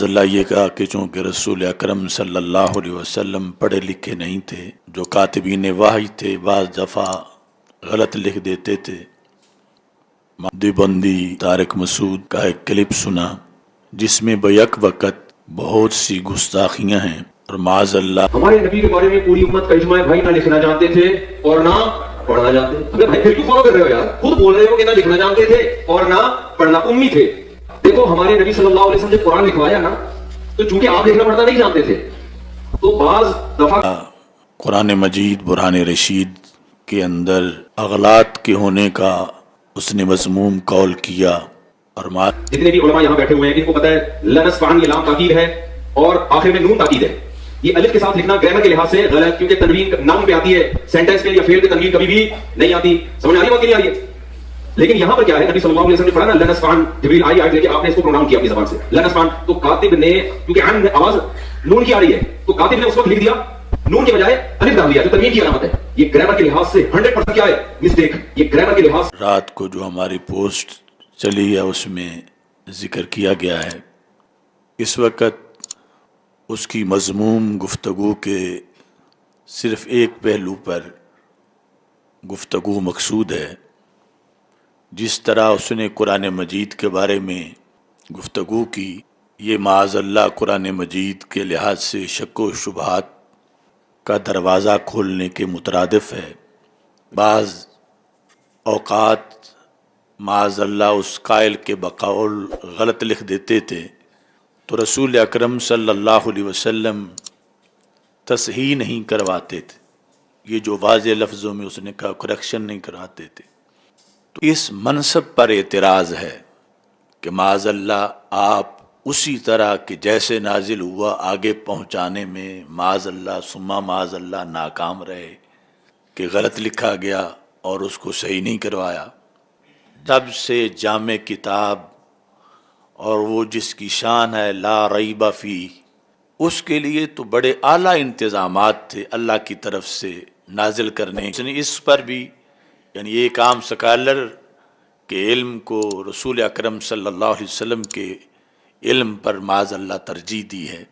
معاذ اللہ یہ کہا کہ چونکہ رسول اکرم صلی اللہ علیہ وسلم پڑھے لکھے نہیں تھے، جو کاتبین وحی تھے بعض دفعہ غلط لکھ دیتے تھے۔ دیوبندی طارق مسعود کا ایک کلپ سنا جس میں بیک وقت بہت سی گستاخیاں ہیں، اور معاذ اللہ ہمارے نبی کے بارے میں پوری امت کا اجماع ہے بھائی، نہ لکھنا جانتے تھے اور نہ پڑھنا جانتے تھے۔ بھائی پھر کیوں فالو کر رہے ہو یار؟ خود بول رہے ہو کہ نہ لکھنا جانتے تھے اور نہ پڑھنا، امی تھے۔ دیکھو ہمارے نبی صلی اللہ علیہ وسلم جب قرآن لکھوایا نا، تو چونکہ آپ لکھنا پڑھنا نہیں جانتے تھے تو بعض دفعہ قرآن مجید برہان رشید کے اندر اغلاط کے ہونے کا اس نے مذموم قول کیا، اور جتنے بھی علماء یہاں بیٹھے ہوئے ہیں ان کو پتا ہے لنسفعن یہ لام تاکید ہے اور آخر میں نون تاکید ہے۔ یہ الف کے ساتھ لکھنا گرامر کے لحاظ سے غلط، کیونکہ تنوین نام پہ آتی ہے، سینٹنس پہ یا فعل پہ تنوین کبھی بھی نہیں آتی۔ سمجھ آ رہی ہے بات کہ نہیں آ رہی ہے؟ لیکن یہاں پر کیا ہے، نبی صلی اللہ علیہ وسلم نے پڑھا نا لنسفعن، جبریل آئی آیت لے کے آپ نے اس کو پروناؤن کیا اپنی زبان سے لنسفعن، تو کاتب نے کیونکہ عن آواز نون کی آ رہی ہے تو کاتب نے اس وقت لکھ دیا نون کے بجائے الف ڈال دیا، جو تنوین کی علامت ہے۔ یہ گرامر کے لحاظ سے 100% کیا ہے مسٹیک، یہ گرامر کے لحاظ۔ رات کو جو ہماری پوسٹ چلی ہے اس میں ذکر کیا گیا ہے، اس وقت اس کی مضموم گفتگو کے صرف ایک پہلو پر گفتگو مقصود ہے۔ جس طرح اس نے قرآن مجید کے بارے میں گفتگو کی، یہ معاذ اللہ قرآن مجید کے لحاظ سے شک و شبہات کا دروازہ کھولنے کے مترادف ہے۔ بعض اوقات معاذ اللہ اس قائل کے بقول غلط لکھ دیتے تھے تو رسول اکرم صلی اللہ علیہ وسلم تصحیح نہیں کرواتے تھے، یہ جو واضح لفظوں میں اس نے کہا کریکشن نہیں کراتے تھے۔ تو اس منصب پر اعتراض ہے کہ معاذ اللہ آپ اسی طرح کہ جیسے نازل ہوا آگے پہنچانے میں معاذ اللہ ثم معاذ اللہ ناکام رہے کہ غلط لکھا گیا اور اس کو صحیح نہیں کروایا۔ جب سے جامع کتاب اور وہ جس کی شان ہے لا ریب فیہ، اس کے لیے تو بڑے اعلیٰ انتظامات تھے اللہ کی طرف سے نازل کرنے۔ اس پر بھی یعنی ایک عام سکالر کے علم کو رسول اکرم صلی اللہ علیہ وسلم کے علم پر معاذ اللہ ترجیح دی ہے،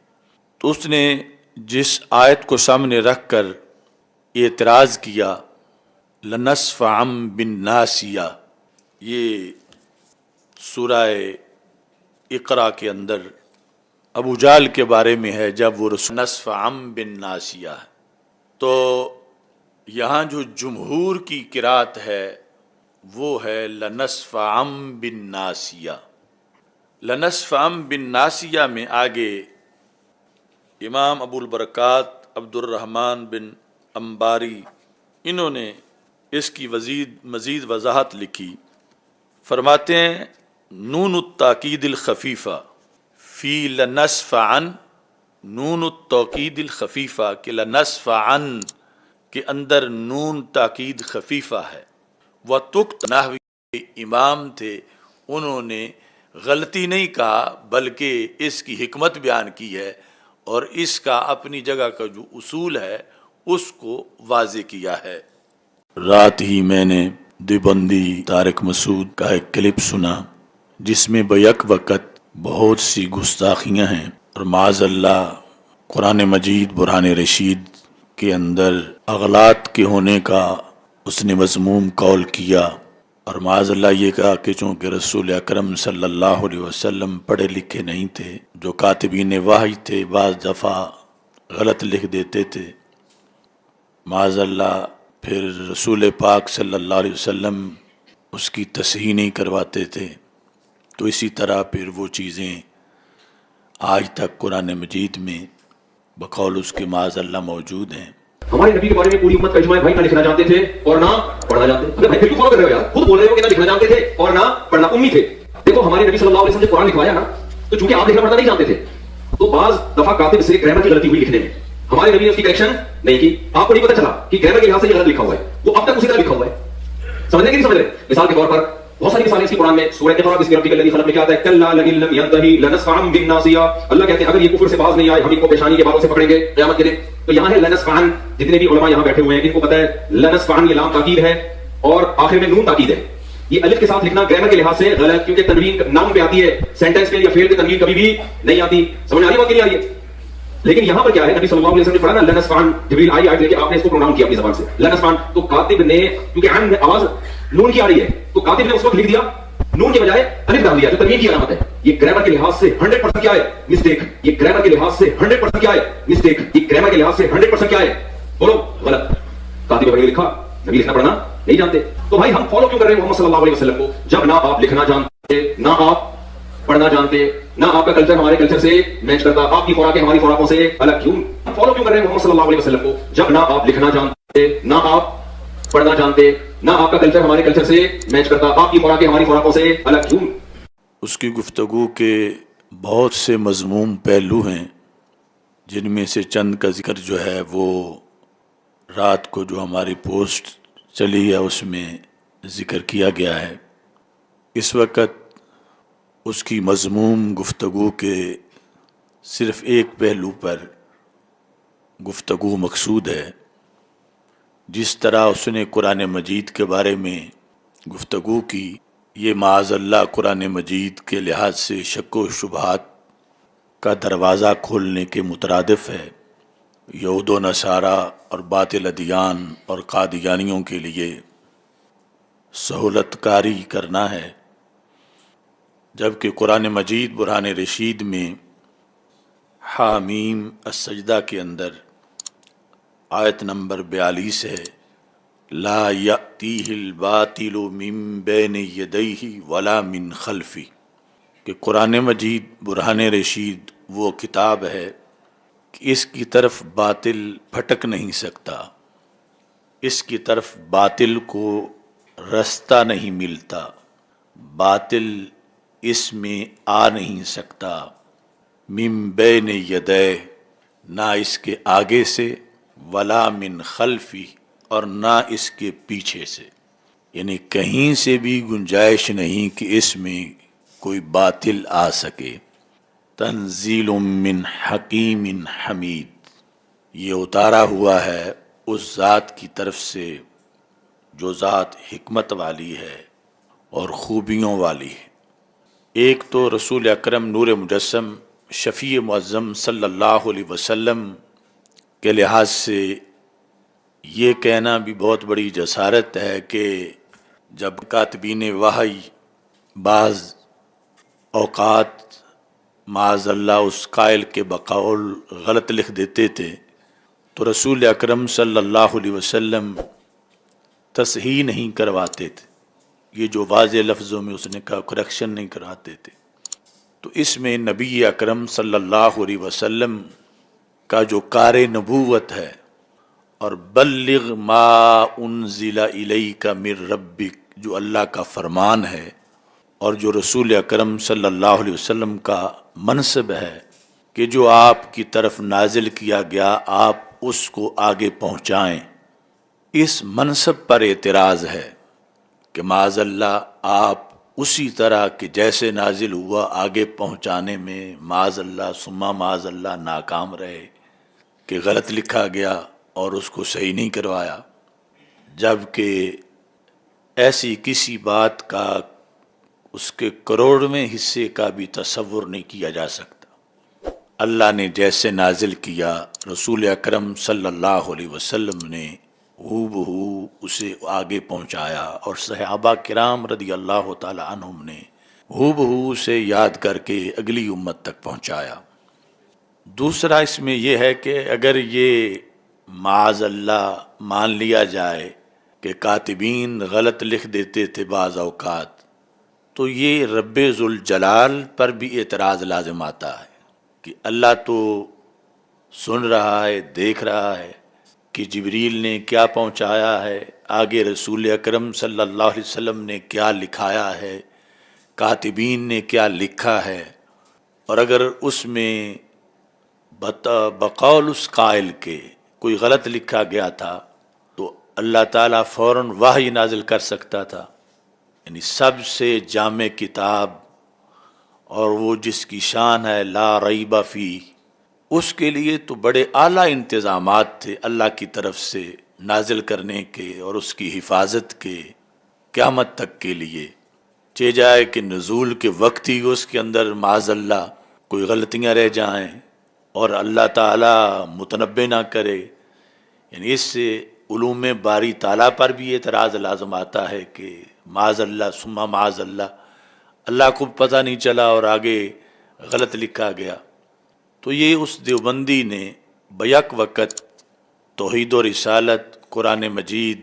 تو اس نے جس آیت کو سامنے رکھ کر اعتراض کیا لنسفعن بالناسیہ، یہ سورہ اقرا کے اندر ابو جہل کے بارے میں ہے، جب وہ رسول نسفعن بالناسیہ ہے، تو یہاں جو جمہور کی قرات ہے وہ ہے لنسفعن بالناسیہ۔ لنسفعن بالناسیہ میں آگے امام ابو البرکات عبد الرحمن بن انباری انہوں نے اس کی مزید وضاحت لکھی، فرماتے ہیں نون التاکید الخفیفہ فی لنسفعن، نون التاکید الخفیفہ کہ لنسفعن کے اندر نون تاکید خفیفہ ہے۔ وَتُقْتَ نحوی امام تھے، انہوں نے غلطی نہیں کہا بلکہ اس کی حکمت بیان کی ہے اور اس کا اپنی جگہ کا جو اصول ہے اس کو واضح کیا ہے۔ رات ہی میں نے دیوبندی طارق مسعود کا ایک کلپ سنا جس میں بیک وقت بہت سی گستاخیاں ہیں، اور معاذ اللہ قرآن مجید برہان رشید کے اندر اغلاط کے ہونے کا اس نے مذموم قول کیا، اور معاذ اللہ یہ کہا کہ چونکہ رسول اکرم صلی اللہ علیہ وسلم پڑھے لکھے نہیں تھے، جو کاتبین وحی تھے بعض دفعہ غلط لکھ دیتے تھے، معاذ اللہ پھر رسول پاک صلی اللہ علیہ وسلم اس کی تصحیح نہیں کرواتے تھے، تو اسی طرح پھر وہ چیزیں آج تک قرآن مجید میں بقول اس کے معاذ اللہ موجود ہیں۔ ہمارے نبی کے بارے میں پوری امت کا اجماع ہے بھائی، نہ لکھنا جانتے تھے اور نہ پڑھنا جانتے تھے۔ بھائی پھر کیوں فالو کر رہے ہو یار؟ خود بول رہے ہو کہ نہ لکھنا جانتے تھے اور نہ پڑھنا، امی تھے۔ دیکھو ہمارے نبی صلی اللہ علیہ وسلم جب قرآن لکھوایا نا، تو چونکہ آپ لکھنا پڑھنا نہیں جانتے تھے تو بعض دفعہ کاتب سے گرامر کی غلطی ہوئی لکھنے میں، ہمارے نبی نے اس کی کریکشن نہیں کی۔ آپ کو نہیں پتہ چلا کہ گرامر کے لحاظ سے یہ غلط لکھا ہوا ہے، وہ اب تک اسی طرح لکھا ہوا ہے۔ سمجھنے کی نہیں سمجھ رہے؟ مثال کے طور پر بہت ساری مثالیں اس کی قرآن میں سورہ اقرا بسم ربک الذی خلق میں کیا آتا ہے، کلا لئن لم ینتہی لنسفعن بالناصیہ، اللہ کہتے ہیں اگر یہ کفر سے باز نہیں آئے ہم ان کو پیشانی کے بالوں سے پکڑیں گے قیامت کے دن۔ تو یہاں ہے لنسفعن، جتنے بھی علماء یہاں بیٹھے ہوئے ہیں ان کو پتہ ہے لنسفعن یہ لام تاکید ہے اور آخر میں نون تاکید ہے۔ یہ الف کے ساتھ لکھنا گرامر کے لحاظ سے غلط، کیونکہ تنوین ناؤن پہ آتی ہے، سینٹینس پہ یا فعل پہ تنوین کبھی بھی نہیں آتی. سمجھ آ رہی ہے بات کہ نہیں آ رہی ہے؟ لیکن یہاں پر کیا ہے، نبی صلی اللہ علیہ وسلم نے پڑھا نا لنسفان، جبریل آئی آیت لے کے آپ نے اس کو پروناؤن کیا اپنی زبان سے لنسفان، تو کاتب نے کیونکہ عین میں آواز نون کی آ رہی ہے تو کاتب نے اس وقت لکھ دیا نون کے بجائے الف ڈال دیا جو تنوین کی علامت ہے. یہ گرامر کے لحاظ سے 100% کیا ہے؟ مسٹیک. یہ گرامر کے لحاظ سے 100% کیا ہے؟ مسٹیک. یہ گرامر کے لحاظ سے 100% کیا ہے؟ بولو غلط. کاتب نے لکھا، نبی لکھنا پڑھنا نہیں جانتے. تو بھائی ہم فالو کیوں کر رہے ہیں محمد صلی اللہ علیہ وسلم کو، جب نہ آپ لکھنا جانتے، نہ آپ پڑھنا جانتے، نہ آپ کا کلچر ہمارے کلچر سے میچ کرتا، آپ کی خوراکیں ہماری خوراکوں سے الگ. کیوں فالو کیوں کر رہے ہیں محمد صلی اللہ علیہ وسلم کو، جب نہ آپ لکھنا جانتے، نہ آپ پڑھنا جانتے، نہ آپ کا کلچر ہمارے کلچر سے میچ کرتا، آپ کی خوراکیں ہماری خوراکوں سے الگ. کیوں؟ اس کی گفتگو کے بہت سے مضمون پہلو ہیں، جن میں سے چند کا ذکر جو ہے وہ رات کو جو ہماری پوسٹ چلی ہے اس میں ذکر کیا گیا ہے. اس وقت اس کی مضمون گفتگو کے صرف ایک پہلو پر گفتگو مقصود ہے. جس طرح اس نے قرآن مجید کے بارے میں گفتگو کی، یہ معاذ اللہ قرآن مجید کے لحاظ سے شک و شبہات کا دروازہ کھولنے کے مترادف ہے. یہود و نصارہ اور باطل ادیان اور قادیانیوں کے لیے سہولت کاری کرنا ہے، جبکہ قرآن مجید برہان رشید میں حامیم السجدہ کے اندر آیت نمبر 42 ہے، لا یأتیہ الباطل من بین یدیہ ولا من خلفہ، کہ قرآن مجید برہان رشید وہ کتاب ہے کہ اس کی طرف باطل پھٹک نہیں سکتا، اس کی طرف باطل کو رستہ نہیں ملتا، باطل اس میں آ نہیں سکتا. من بین یدیہ، نہ اس کے آگے سے، ولا من خلفی، اور نہ اس کے پیچھے سے، یعنی کہیں سے بھی گنجائش نہیں کہ اس میں کوئی باطل آ سکے. تنزیل من حکیم حمید، یہ اتارا ہوا ہے اس ذات کی طرف سے جو ذات حکمت والی ہے اور خوبیوں والی ہے. ایک تو رسول اکرم نور مجسم شفیع معظم صلی اللہ علیہ وسلم کے لحاظ سے یہ کہنا بھی بہت بڑی جسارت ہے کہ جب کاتبین وحی بعض اوقات معاذ اللہ اس قائل کے بقول غلط لکھ دیتے تھے تو رسول اکرم صلی اللہ علیہ وسلم تصحیح نہیں کرواتے تھے، یہ جو واضح لفظوں میں اس نے کہا کریکشن نہیں کراتے تھے. تو اس میں نبی اکرم صلی اللہ علیہ وسلم کا جو کار نبوت ہے اور بلغ ما انزل الیک من ربک، جو اللہ کا فرمان ہے، اور جو رسول اکرم صلی اللہ علیہ وسلم کا منصب ہے کہ جو آپ کی طرف نازل کیا گیا آپ اس کو آگے پہنچائیں، اس منصب پر اعتراض ہے کہ معاذ اللہ آپ اسی طرح کہ جیسے نازل ہوا آگے پہنچانے میں معاذ اللہ ثم معاذ اللہ ناکام رہے کہ غلط لکھا گیا اور اس کو صحیح نہیں کروایا، جبکہ ایسی کسی بات کا اس کے کروڑویں حصے کا بھی تصور نہیں کیا جا سکتا. اللہ نے جیسے نازل کیا رسول اکرم صلی اللہ علیہ وسلم نے ہو بہو اسے آگے پہنچایا، اور صحابہ کرام رضی اللہ تعالی عنہم نے ہو بہو اسے یاد کر کے اگلی امت تک پہنچایا. دوسرا اس میں یہ ہے کہ اگر یہ معاذ اللہ مان لیا جائے کہ کاتبین غلط لکھ دیتے تھے بعض اوقات، تو یہ رب ذوالجلال پر بھی اعتراض لازم آتا ہے کہ اللہ تو سن رہا ہے، دیکھ رہا ہے کہ جبریل نے کیا پہنچایا ہے، آگے رسول اکرم صلی اللہ علیہ وسلم نے کیا لکھایا ہے، کاتبین نے کیا لکھا ہے، اور اگر اس میں بقول اس قائل کے کوئی غلط لکھا گیا تھا تو اللہ تعالیٰ فوراً وحی نازل کر سکتا تھا. یعنی سب سے جامع کتاب اور وہ جس کی شان ہے لا ریب فی، اس کے لیے تو بڑے اعلیٰ انتظامات تھے اللہ کی طرف سے نازل کرنے کے اور اس کی حفاظت کے. قیامت تک کے لیے، چہ جائے کہ نزول کے وقت ہی اس کے اندر معاذ اللہ کوئی غلطیاں رہ جائیں اور اللہ تعالیٰ متنبع نہ کرے. یعنی اس سے علوم باری تعالیٰ پر بھی اعتراض لازم آتا ہے کہ معاذ اللہ ثم معاذ اللہ کو پتہ نہیں چلا اور آگے غلط لکھا گیا. تو یہ اس دیوبندی نے بیک وقت توحید و رسالت، قرآن مجید،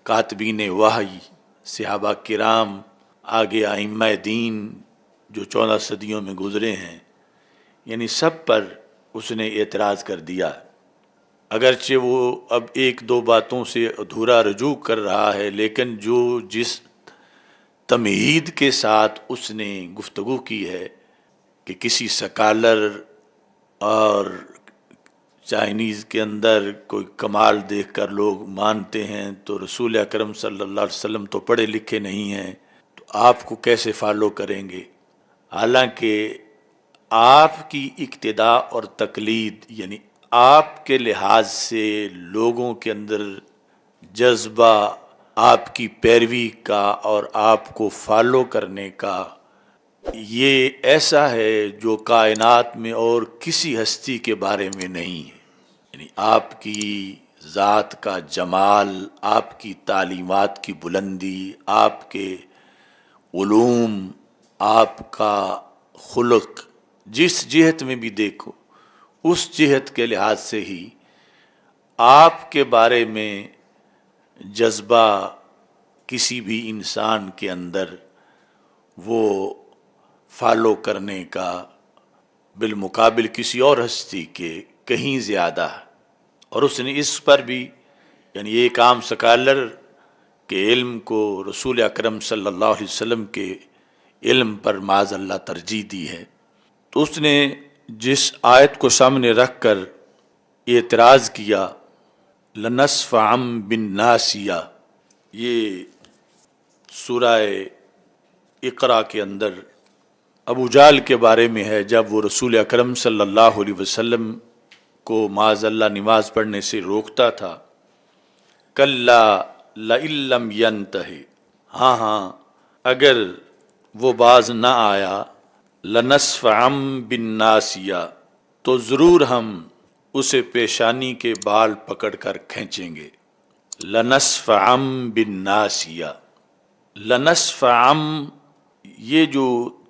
کاتبین وحی، صحابہ کرام، آگے ائمہ دین جو 14 صدیوں میں گزرے ہیں، یعنی سب پر اس نے اعتراض کر دیا. اگرچہ وہ اب ایک دو باتوں سے ادھورا رجوع کر رہا ہے، لیکن جس تمہید کے ساتھ اس نے گفتگو کی ہے کہ کسی سکالر اور چائنیز کے اندر کوئی کمال دیکھ کر لوگ مانتے ہیں تو رسول اکرم صلی اللہ علیہ وسلم تو پڑھے لکھے نہیں ہیں، تو آپ کو کیسے فالو کریں گے؟ حالانکہ آپ کی اقتداء اور تقلید، یعنی آپ کے لحاظ سے لوگوں کے اندر جذبہ آپ کی پیروی کا اور آپ کو فالو کرنے کا، یہ ایسا ہے جو کائنات میں اور کسی ہستی کے بارے میں نہیں ہے. یعنی آپ کی ذات کا جمال، آپ کی تعلیمات کی بلندی، آپ کے علوم، آپ کا خلق، جس جہت میں بھی دیکھو اس جہت کے لحاظ سے ہی آپ کے بارے میں جذبہ کسی بھی انسان کے اندر وہ فالو کرنے کا بالمقابل کسی اور ہستی کے کہیں زیادہ ہے. اور اس نے اس پر بھی، یعنی ایک عام سکالر کے علم کو رسول اکرم صلی اللہ علیہ وسلم کے علم پر معاذ اللہ ترجیح دی ہے. تو اس نے جس آیت کو سامنے رکھ کر اعتراض کیا، لَنَصْفَعًا بِالنَّاسِیَہ، یہ سورہ اقرا کے اندر ابو جہل کے بارے میں ہے. جب وہ رسول اکرم صلی اللہ علیہ وسلم کو معاذ اللہ نماز پڑھنے سے روکتا تھا، کَلَّا لَئِن لَّمْ يَنْتَهِ، ہاں اگر وہ باز نہ آیا، لَنَصْفَعًا بِالنَّاسِیَہ، تو ضرور ہم اسے پیشانی کے بال پکڑ کر کھینچیں گے. لَنَصْفَعًا بِالنَّاسِیَہ، لَنَصْفَعًا یہ جو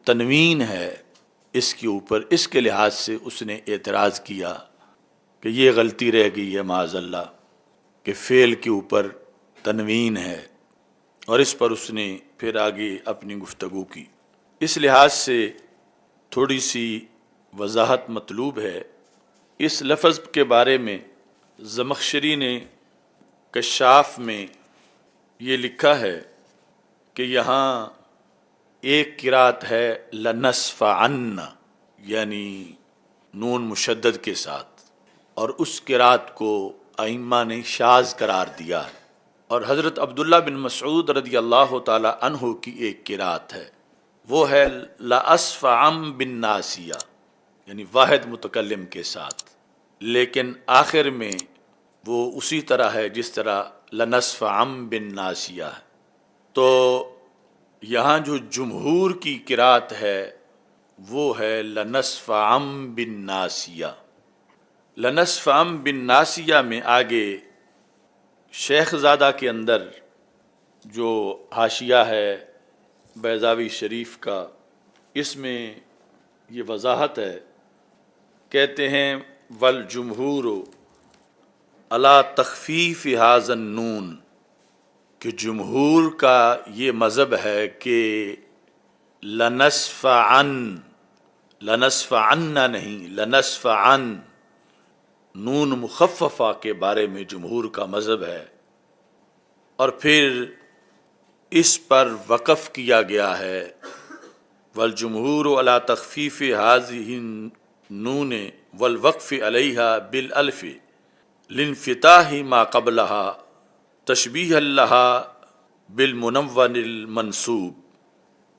تنوین ہے اس کے اوپر، اس کے لحاظ سے اس نے اعتراض کیا کہ یہ غلطی رہ گئی ہے معاذ اللہ کہ فعل کے اوپر تنوین ہے، اور اس پر اس نے پھر آگے اپنی گفتگو کی. اس لحاظ سے تھوڑی سی وضاحت مطلوب ہے. اس لفظ کے بارے میں زمخشری نے کشاف میں یہ لکھا ہے کہ یہاں ایک قرات ہے لَنَصْفَعَنَّ، یعنی نون مشدد کے ساتھ، اور اس قرات کو ائمہ نے شاذ قرار دیا ہے. اور حضرت عبداللہ بن مسعود رضی اللہ تعالی عنہ کی ایک قرات ہے، وہ ہے لَأَصْفَعًا بِالنَّاسِیَہ، یعنی واحد متکلم کے ساتھ، لیکن آخر میں وہ اسی طرح ہے جس طرح لَنَصْفَعًا بِالنَّاسِیَہ ہے. تو یہاں جو جمہور کی قرات ہے وہ ہے لَنَصْفَعًا بِالنَّاسِیَہ. لَنَصْفَعًا بِالنَّاسِیَہ میں آگے شیخ زادہ کے اندر جو حاشیہ ہے بیضاوی شریف کا، اس میں یہ وضاحت ہے، کہتے ہیں وَالْجُمْهُورُ عَلَىٰ تَخْفِيفِ هَٰذَا النُّونِ، کہ جمہور کا یہ مذہب ہے کہ لَنَصْفَعَنَّ نہیں، لَنَصْفَعَنَّ، نون مخففہ کے بارے میں جمہور کا مذہب ہے. اور پھر اس پر وقف کیا گیا ہے وَالْجُمْهُورُ عَلَىٰ تَخْفِيفِ هَٰذِهِ النُّونِ وَالْوَقْفِ عَلَيْهَا بِالْأَلْفِ لِانْفِتَاحِ مَا قَبْلَهَا تشبیہا لها بالمنون المنصوب،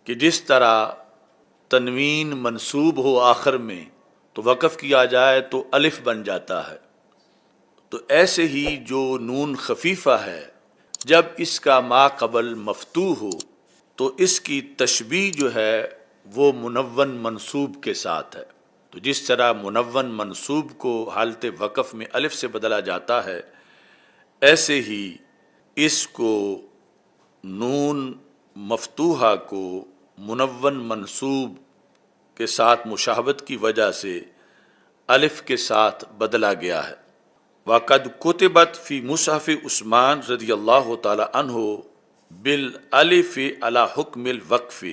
کہ جس طرح تنوین منصوب ہو آخر میں تو وقف کیا جائے تو الف بن جاتا ہے، تو ایسے ہی جو نون خفیفہ ہے جب اس کا ما قبل مفتوح ہو تو اس کی تشبیہ جو ہے وہ منون منصوب کے ساتھ ہے۔ تو جس طرح منون منصوب کو حالت وقف میں الف سے بدلا جاتا ہے، ایسے ہی اس کو نون مفتوحہ کو منون منصوب کے ساتھ مشابہت کی وجہ سے الف کے ساتھ بدلا گیا ہے۔ وقد کتبت فی مصحف عثمان رضی اللہ تعالی عنہ بالالف علی حکم الوقف،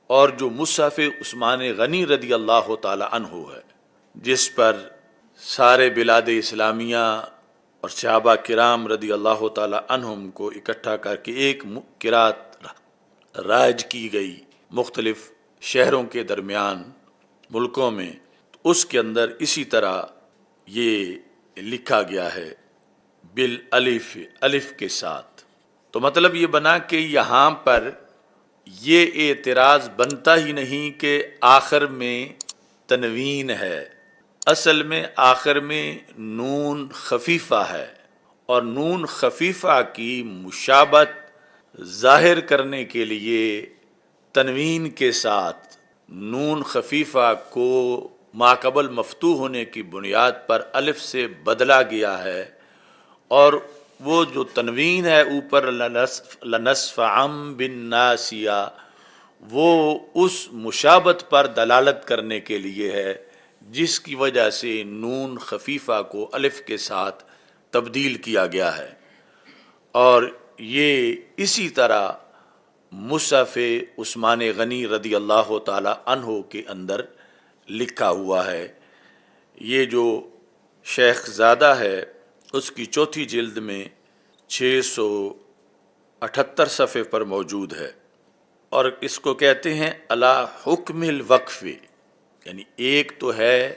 اور جو مصحف عثمان غنی رضی اللہ تعالی عنہ ہے، جس پر سارے بلاد اسلامیہ اور صحابہ کرام رضی اللہ تعالی عنہم کو اکٹھا کر کے ایک قرات رائج کی گئی مختلف شہروں کے درمیان ملکوں میں، اس کے اندر اسی طرح یہ لکھا گیا ہے بالالف، الف کے ساتھ۔ تو مطلب یہ بنا کہ یہاں پر یہ اعتراض بنتا ہی نہیں کہ آخر میں تنوین ہے، اصل میں آخر میں نون خفیفہ ہے، اور نون خفیفہ کی مشابہت ظاہر کرنے کے لیے تنوین کے ساتھ نون خفیفہ کو ماقبل مفتوح ہونے کی بنیاد پر الف سے بدلا گیا ہے، اور وہ جو تنوین ہے اوپر لنصفعن بالناسیہ، وہ اس مشابہت پر دلالت کرنے کے لیے ہے جس کی وجہ سے نون خفیفہ کو الف کے ساتھ تبدیل کیا گیا ہے۔ اور یہ اسی طرح مصحف عثمان غنی رضی اللہ تعالی عنہ کے اندر لکھا ہوا ہے۔ یہ جو شیخ زادہ ہے اس کی چوتھی جلد میں 678 صفحے پر موجود ہے، اور اس کو کہتے ہیں علی حکم الوقف، یعنی ایک تو ہے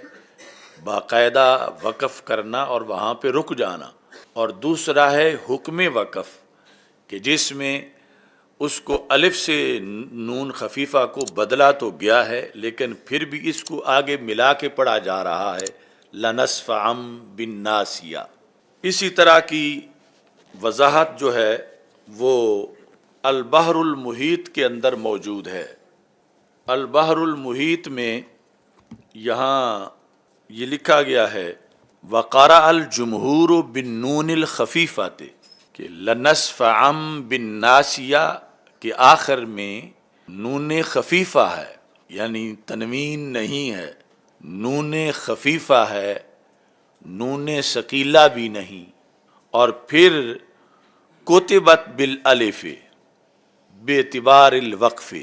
باقاعدہ وقف کرنا اور وہاں پہ رک جانا، اور دوسرا ہے حکم وقف کہ جس میں اس کو الف سے نون خفیفہ کو بدلا تو گیا ہے، لیکن پھر بھی اس کو آگے ملا کے پڑھا جا رہا ہے لنصفعن بالناسیہ۔ اسی طرح کی وضاحت جو ہے وہ البحر المحیط کے اندر موجود ہے۔ البحر المحیط میں یہاں یہ لکھا گیا ہے وقرأ الجمہور بالنون الخفیفۃ، کہ لنصفعن بالناسیہ کے آخر میں نون خفیفہ ہے، یعنی تنوین نہیں ہے، نون خفیفہ ہے، نون ثقیلہ بھی نہیں، اور پھر کتبت بالالف بے اعتبار الوقف،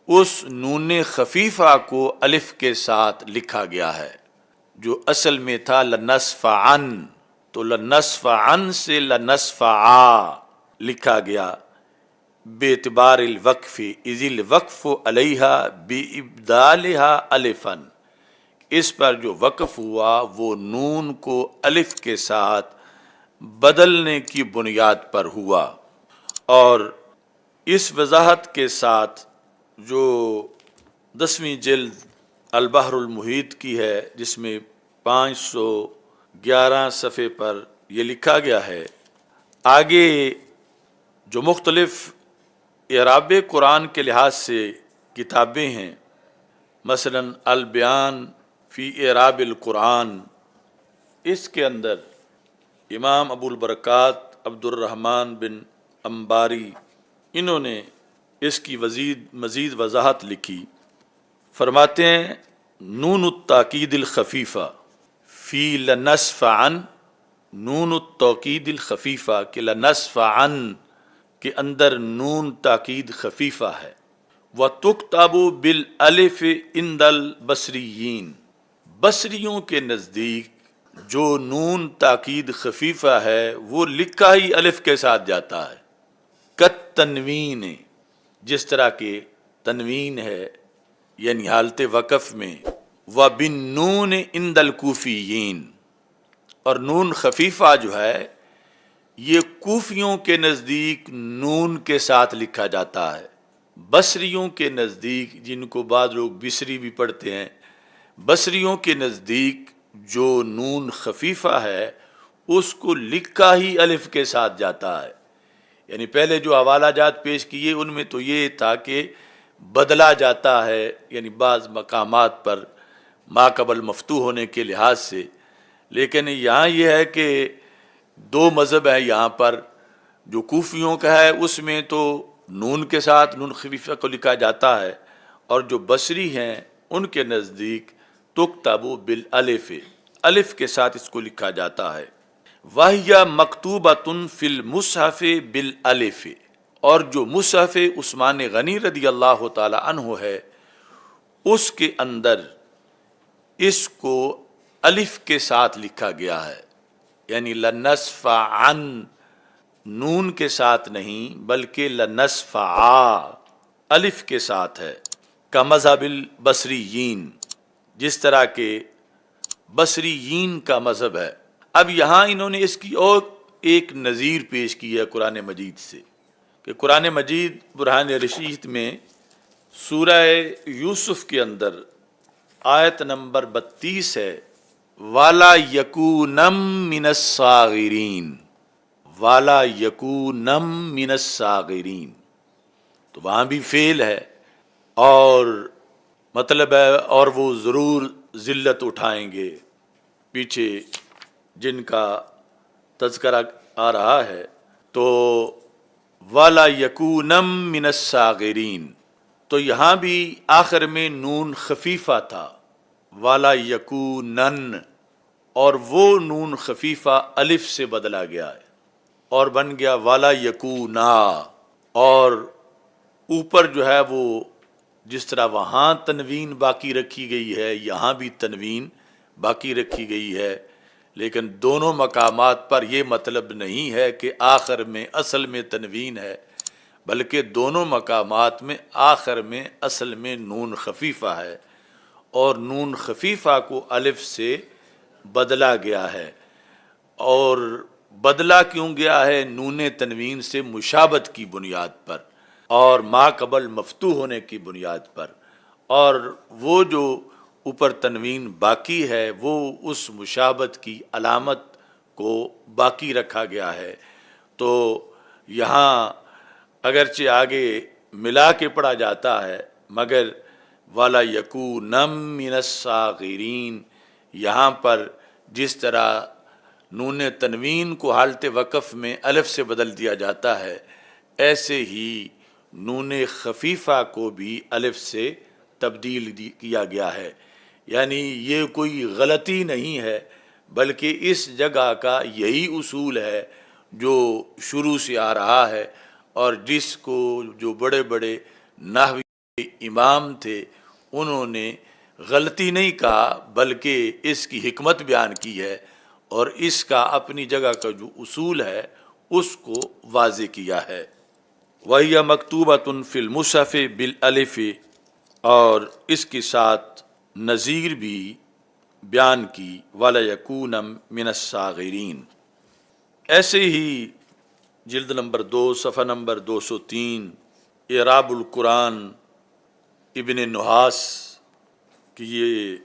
اس نون خفیفہ کو الف کے ساتھ لکھا گیا ہے جو اصل میں تھا لنصفعن، تو لنصفعن سے لنصفعا لکھا گیا بے اعتبار الوقف، اذ الوقف علیہا بابدالہا الفن، اس پر جو وقف ہوا وہ نون کو الف کے ساتھ بدلنے کی بنیاد پر ہوا۔ اور اس وضاحت کے ساتھ جو 10ویں جلد البحر المحیط کی ہے، جس میں 511 صفحے پر یہ لکھا گیا ہے، آگے جو مختلف اعراب قرآن کے لحاظ سے کتابیں ہیں، مثلا البیان فی اعراب القرآن، اس کے اندر امام ابو البرکات عبد الرحمن بن انباری انہوں نے اس کی مزید وضاحت لکھی۔ فرماتے ہیں نون التاکید الخفیفہ فی لنصفعن، نون التاکید الخفیفہ کہ لنصفعن کے اندر نون تاکید خفیفہ ہے، وَتُكْتَبُ بِالْأَلِفِ عِنْدَ الْبَصْرِيِّينَ، بصریوں کے نزدیک جو نون تاکید خفیفہ ہے وہ لکھا ہی الف کے ساتھ جاتا ہے، کت تنوین، جس طرح کے تنوین ہے یعنی حالت وقف میں، وَبِالنُّونِ عِنْدَ الْكُوفِيِّينَ، اور نون خفیفہ جو ہے یہ کوفیوں کے نزدیک نون کے ساتھ لکھا جاتا ہے، بصریوں کے نزدیک، جن کو بعض لوگ بصری بھی پڑھتے ہیں، بصریوں کے نزدیک جو نون خفیفہ ہے اس کو لکھا ہی الف کے ساتھ جاتا ہے، یعنی پہلے جو حوالہ جات پیش کیے ان میں تو یہ تھا کہ بدلا جاتا ہے، یعنی بعض مقامات پر ما قبل مفتوح ہونے کے لحاظ سے، لیکن یہاں یہ ہے کہ دو مذہب ہیں یہاں پر۔ جو کوفیوں کا ہے اس میں تو نون کے ساتھ نون خفیفہ کو لکھا جاتا ہے، اور جو بصری ہیں ان کے نزدیک تکتب بالالف، الف کے ساتھ اس کو لکھا جاتا ہے۔ وَهِيَ مَكْتُوبَةٌ فِي الْمُصْحَفِ بِالْأَلِفِ، اور جو مصحف عثمان غنی رضی اللہ تعالی عنہ ہے اس کے اندر اس کو الف کے ساتھ لکھا گیا ہے، یعنی لَنَصْفَعًا، نون کے ساتھ نہیں بلکہ لَنَصْفَعًا الف کے ساتھ ہے، کمذہب البصریین، جس طرح کے بصریین کا مذہب ہے۔ اب یہاں انہوں نے اس کی اور ایک نظیر پیش کی ہے قرآن مجید سے، کہ قرآن مجید برہان رشید میں سورہ یوسف کے اندر آیت نمبر 32 ہے، وَلَا يَكُونَم مِّنَ الصَّاغِرِينَ، وَلَا يَكُونَم مِّنَ الصَّاغِرِينَ، تو وہاں بھی فعل ہے اور مطلب ہے اور وہ ضرور ذلت اٹھائیں گے، پیچھے جن کا تذکرہ آ رہا ہے، تو وَلَا يَكُونَم مِّنَ الصَّاغِرِينَ، تو یہاں بھی آخر میں نون خفیفہ تھا، وَلَا يَكُونَن، اور وہ نون خفیفہ الف سے بدلا گیا ہے اور بن گیا وَلَا يَكُونَا، اور اوپر جو ہے وہ جس طرح وہاں تنوین باقی رکھی گئی ہے یہاں بھی تنوین باقی رکھی گئی ہے، لیکن دونوں مقامات پر یہ مطلب نہیں ہے کہ آخر میں اصل میں تنوین ہے، بلکہ دونوں مقامات میں آخر میں اصل میں نون خفیفہ ہے، اور نون خفیفہ کو الف سے بدلا گیا ہے، اور بدلا کیوں گیا ہے؟ نون تنوین سے مشابت کی بنیاد پر اور ما قبل مفتوح ہونے کی بنیاد پر، اور وہ جو اوپر تنوین باقی ہے وہ اس مشابت کی علامت کو باقی رکھا گیا ہے۔ تو یہاں اگرچہ آگے ملا کے پڑھا جاتا ہے مگر وَلَا يَكُونَم مِّنَ الصَّاغِرِينَ، یہاں پر جس طرح نون تنوین کو حالت وقف میں الف سے بدل دیا جاتا ہے، ایسے ہی نون خفیفہ کو بھی الف سے تبدیل کیا گیا ہے، یعنی یہ کوئی غلطی نہیں ہے بلکہ اس جگہ کا یہی اصول ہے جو شروع سے آ رہا ہے، اور جس کو جو بڑے بڑے نحوی امام تھے انہوں نے غلطی نہیں کہا بلکہ اس کی حکمت بیان کی ہے، اور اس کا اپنی جگہ کا جو اصول ہے اس کو واضح کیا ہے۔ وَهِيَ مَكْتُوبَةٌ فِي الْمُصْحَفِ بِالْأَلِفِ، اور اس کے ساتھ نظیر بھی بیان کی وَلَا يَكُونَم مِّنَ الصَّاغِرِينَ۔ ایسے ہی جلد نمبر 2 صفحہ نمبر 203 اعراب القرآن ابن نحاس کی یہ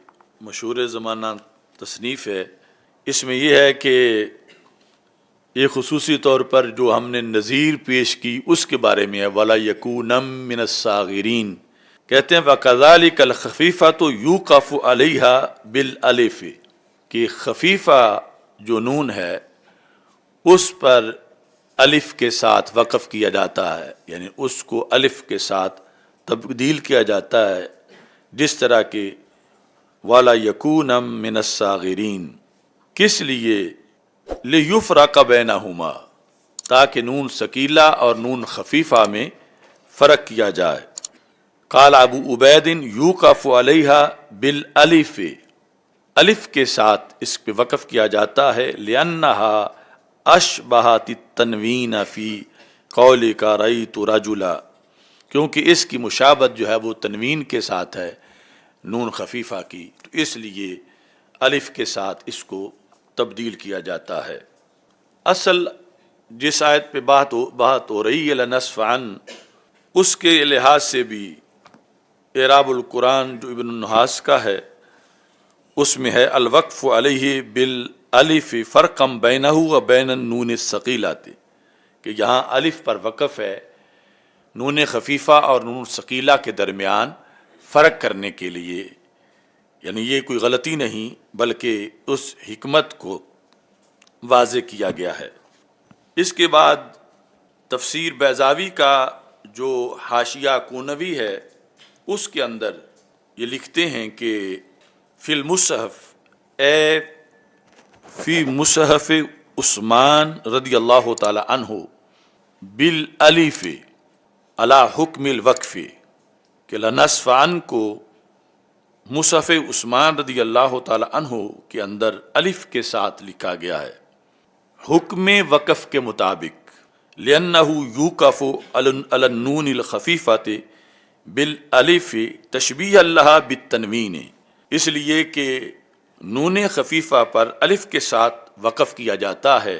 مشہور زمانہ تصنیف ہے، اس میں یہ ہے کہ یہ خصوصی طور پر جو ہم نے نظیر پیش کی اس کے بارے میں ہے، وَلَا يَكُونَم مِّنَ الصَّاغِرِينَ، کہتے ہیں وَكَذَلِكَ الْخَفِيفَةُ يُوقَفُ عَلَيْهَا بِالْأَلِفِ، کہ خفیفہ جو نون ہے اس پر الف کے ساتھ وقف کیا جاتا ہے، یعنی اس کو الف کے ساتھ تبدیل کیا جاتا ہے، جس طرح کہ وَلَا يَكُونَم مِّنَ الصَّاغِرِينَ، کس لیے؟ لِيُفْرَقَ بَيْنَهُمَا، تاکہ نون ثقیلہ اور نون خفیفہ میں فرق کیا جائے۔ قال ابو عبید یوقف علیہا بالالف، الف کے ساتھ اس پہ وقف کیا جاتا ہے، لأنها اشبہت التنوین فی قولک رأیت رجلا، کیونکہ اس کی مشابت جو ہے وہ تنوین کے ساتھ ہے نون خفیفہ کی، تو اس لیے الف کے ساتھ اس کو تبدیل کیا جاتا ہے۔ اصل جس آیت پہ بات ہو رہی ہے لنصفعن، اس کے لحاظ سے بھی اعراب القرآن جو ابن النحاس کا ہے اس میں ہے الوقف علیہ بالالف فرقا بینہ و بین النون الثقیلۃ، کہ یہاں الف پر وقف ہے نون خفیفہ اور نون ثقیلہ کے درمیان فرق کرنے کے لیے، یعنی یہ کوئی غلطی نہیں بلکہ اس حکمت کو واضح کیا گیا ہے۔ اس کے بعد تفسیر بیضاوی کا جو حاشیہ کونوی ہے اس کے اندر یہ لکھتے ہیں کہ فی المصحف اے فی مصحف عثمان رضی اللہ تعالی عنہ بالالف علی حکم الوقف، کہ لنصف عن کو مصحف عثمان رضی اللہ تعالی عنہ کے اندر الف کے ساتھ لکھا گیا ہے حکم وقف کے مطابق، لأنه یوقف علی النون الخفیفۃ بالالف تشبیہا لہا بالتنوین، اس لیے کہ نون خفیفہ پر الف کے ساتھ وقف کیا جاتا ہے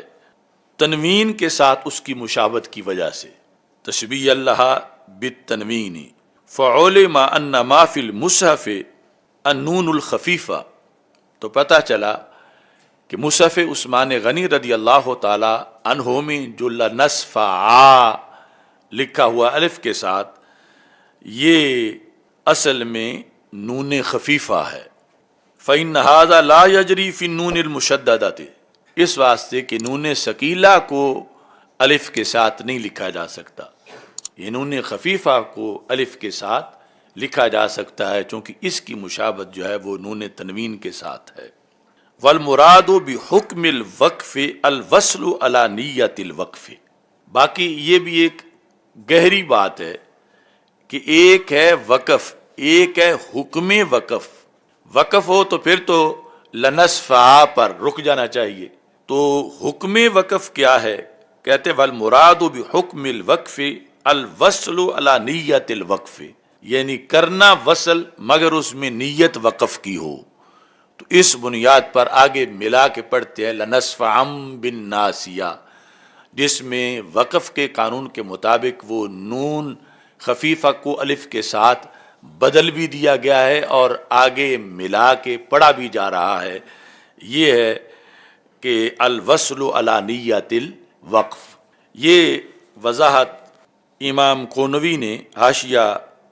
تنوین کے ساتھ اس کی مشابہت کی وجہ سے، تشبیہا لہا بالتنوین، فعلم ان ما فی المصحف النون الخفیفہ، تو پتہ چلا کہ مصحف عثمان غنی رضی اللہ تعالی عنہ میں جو لنصف آ لکھا ہوا الف کے ساتھ یہ اصل میں نون خفیفہ ہے، فإن هذا لا يجری فی النون المشددۃ، اس واسطے کہ نون ثقیلہ کو الف کے ساتھ نہیں لکھا جا سکتا، یہ نون خفیفہ کو الف کے ساتھ لکھا جا سکتا ہے چونکہ اس کی مشابہت جو ہے وہ نون تنوین کے ساتھ ہے۔ والمراد بحکم الوقف الوصل علی نیت الوقف، باقی یہ بھی ایک گہری بات ہے کہ ایک ہے وقف، ایک ہے حکم وقف۔ وقف ہو تو پھر تو لنصف آ پر رک جانا چاہیے، تو حکم وقف کیا ہے؟ کہتے والمراد بحکم الوقف الوصل علی نیت الوقف، یعنی کرنا وصل مگر اس میں نیت وقف کی ہو، تو اس بنیاد پر آگے ملا کے پڑھتے ہیں لنصف عم بالناسیہ، جس میں وقف کے قانون کے مطابق وہ نون خفیفہ کو الف کے ساتھ بدل بھی دیا گیا ہے اور آگے ملا کے پڑھا بھی جا رہا ہے، یہ ہے کہ الوصل علی نیت الوقف۔ یہ وضاحت امام کونوی نے حاشیہ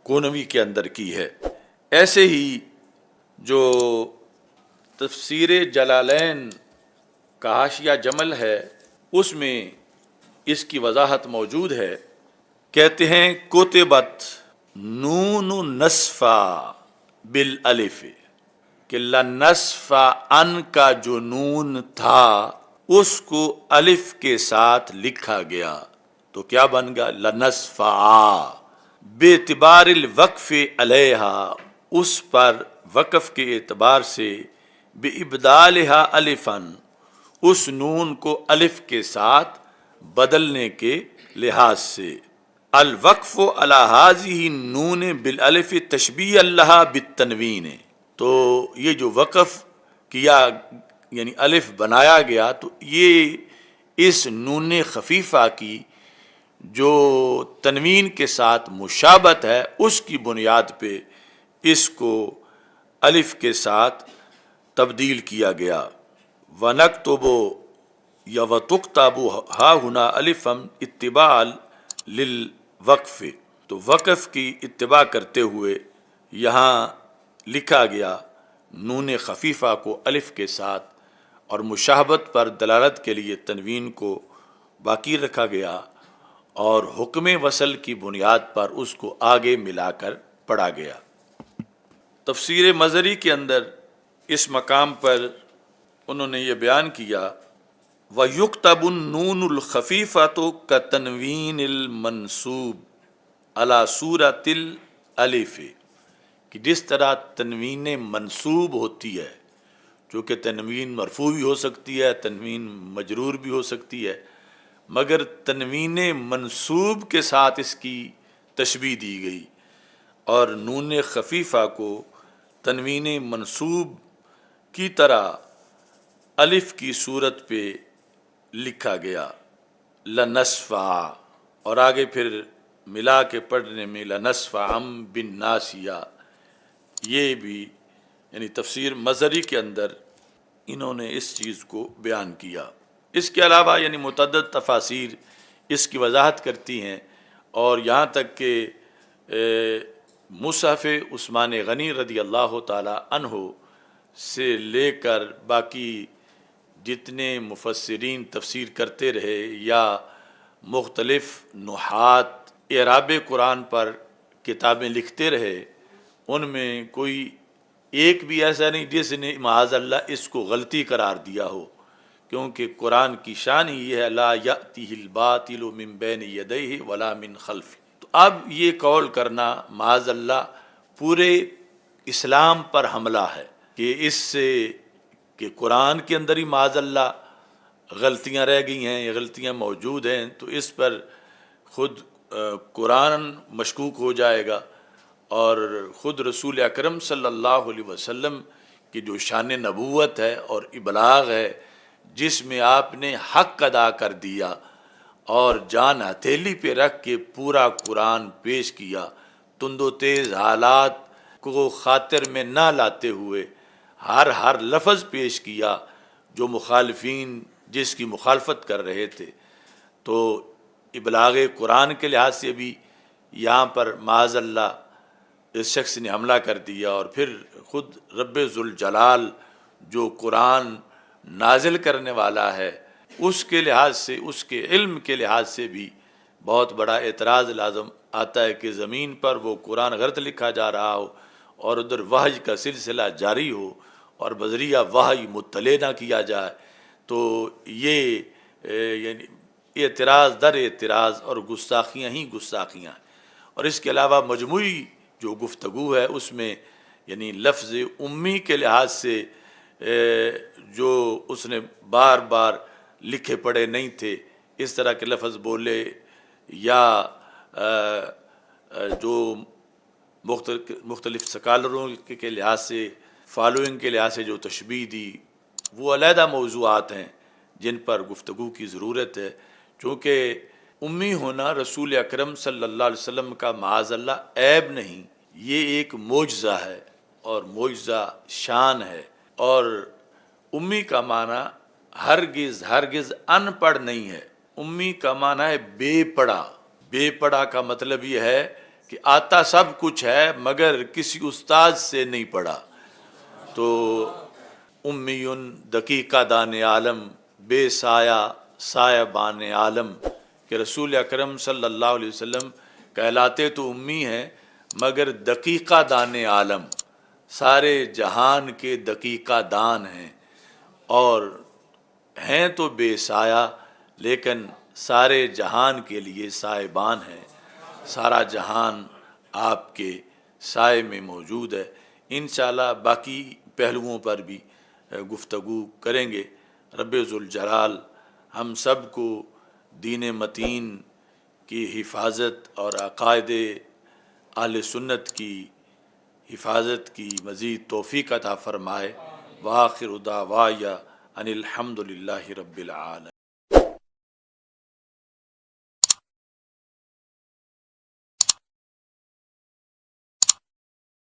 کونوی کے اندر کی ہے۔ ایسے ہی جو تفسیر جلالین کا حاشیہ جمل ہے اس میں اس کی وضاحت موجود ہے، کہتے ہیں کتبت نون نصفہ بالالف، کہ لنصف ان کا جو نون تھا اس کو الف کے ساتھ لکھا گیا تو کیا بن گیا؟ لنصف آ، بے اعتبار الوقف علیہا، اس پر وقف کے اعتبار سے، بے ابدالہا الفن، اس نون کو الف کے ساتھ بدلنے کے لحاظ سے، الوقف علی ہذہ النون بالالف تشبیہا لہا بالتنوین، تو یہ جو وقف کیا یعنی الف بنایا گیا تو یہ اس نون خفیفہ کی جو تنوین کے ساتھ مشابہت ہے اس کی بنیاد پہ اس کو الف کے ساتھ تبدیل کیا گیا۔ وَنَكْتُبُ یا وَتُكْتَبُ ہا ہنا الفم اتباع للوقف، تو وقف کی اتباع کرتے ہوئے یہاں لکھا گیا نون خفیفہ کو الف کے ساتھ، اور مشابہت پر دلالت کے لیے تنوین کو باقی رکھا گیا، اور حکم وصل کی بنیاد پر اس کو آگے ملا کر پڑھا گیا۔ تفسیر مظہری کے اندر اس مقام پر انہوں نے یہ بیان کیا وَيُكْتَبُ النُّونُ الْخَفِيفَةُ كَتَنْوِينِ الْمَنْصُوبِ عَلَى صُورَةِ الْأَلِفِ، کہ جس طرح تنوین منصوب ہوتی ہے، چونکہ تنوین مرفوع بھی ہو سکتی ہے، تنوین مجرور بھی ہو سکتی ہے، مگر تنوین منصوب کے ساتھ اس کی تشبیہ دی گئی، اور نون خفیفہ کو تنوین منصوب کی طرح الف کی صورت پہ لکھا گیا لنصف آ، اور آگے پھر ملا کے پڑھنے میں لنصف عم بالناسیہ، یہ بھی یعنی تفسیر مظہری کے اندر انہوں نے اس چیز کو بیان کیا۔ اس کے علاوہ یعنی متعدد تفاسیر اس کی وضاحت کرتی ہیں، اور یہاں تک کہ مصحف عثمان غنی رضی اللہ تعالی عنہ سے لے کر باقی جتنے مفسرین تفسیر کرتے رہے یا مختلف نحات اعراب قرآن پر کتابیں لکھتے رہے، ان میں کوئی ایک بھی ایسا نہیں جس نے معاذ اللہ اس کو غلطی قرار دیا ہو، کیونکہ قرآن کی شان ہی ہے لا یأتیہ الباطل من بین یدیہ ولا من خلفہ۔ تو اب یہ قول کرنا معاذ اللہ پورے اسلام پر حملہ ہے کہ اس سے کہ قرآن کے اندر ہی معاذ اللہ غلطیاں رہ گئی ہیں یا غلطیاں موجود ہیں، تو اس پر خود قرآن مشکوک ہو جائے گا، اور خود رسول اکرم صلی اللہ علیہ وسلم کی جو شان نبوت ہے اور ابلاغ ہے، جس میں آپ نے حق ادا کر دیا اور جان ہتھیلی پہ رکھ کے پورا قرآن پیش کیا، تند و تیز حالات کو خاطر میں نہ لاتے ہوئے ہر لفظ پیش کیا جو مخالفین جس کی مخالفت کر رہے تھے، تو ابلاغ قرآن کے لحاظ سے بھی یہاں پر معاذ اللہ اس شخص نے حملہ کر دیا، اور پھر خود رب ذوالجلال جو قرآن نازل کرنے والا ہے اس کے لحاظ سے، اس کے علم کے لحاظ سے بھی بہت بڑا اعتراض لازم آتا ہے کہ زمین پر وہ قرآن غلط لکھا جا رہا ہو اور ادھر وحی کا سلسلہ جاری ہو اور بذریعہ وحی مطلع نہ کیا جائے، تو یہ یعنی اعتراض در اعتراض اور گستاخیاں ہی گستاخیاں ہیں۔ اور اس کے علاوہ مجموعی جو گفتگو ہے اس میں یعنی لفظ امی کے لحاظ سے جو اس نے بار بار لکھے پڑھے نہیں تھے اس طرح کے لفظ بولے، یا جو مختلف سکالروں کے لحاظ سے فالوئنگ کے لحاظ سے جو تشبیہ دی، وہ علیحدہ موضوعات ہیں جن پر گفتگو کی ضرورت ہے، چونکہ امی ہونا رسول اکرم صلی اللہ علیہ وسلم کا معاذ اللہ عیب نہیں، یہ ایک معجزہ ہے اور معجزہ شان ہے، اور امی کا معنی ہرگز ان پڑھ نہیں ہے، امی کا معنی ہے بے پڑھا۔ بے پڑھا کا مطلب یہ ہے کہ آتا سب کچھ ہے مگر کسی استاد سے نہیں پڑھا، تو امی دقیقہ دان عالم بے سایہ سایہ بان عالم، کہ رسول اکرم صلی اللہ علیہ وسلم کہلاتے تو امی ہیں مگر دقیقہ دان عالم، سارے جہان کے دقیقہ دان ہیں، اور ہیں تو بے سایہ لیکن سارے جہان کے لیے سائبان ہیں، سارا جہان آپ کے سائے میں موجود ہے۔ انشاءاللہ باقی پہلوؤں پر بھی گفتگو کریں گے۔ رب ذوالجلال ہم سب کو دین متین کی حفاظت اور عقائد اہل سنت کی حفاظت کی مزید توفیق عطا فرمائے۔ وآخر دعوایا ان الحمد للہ رب العالمین۔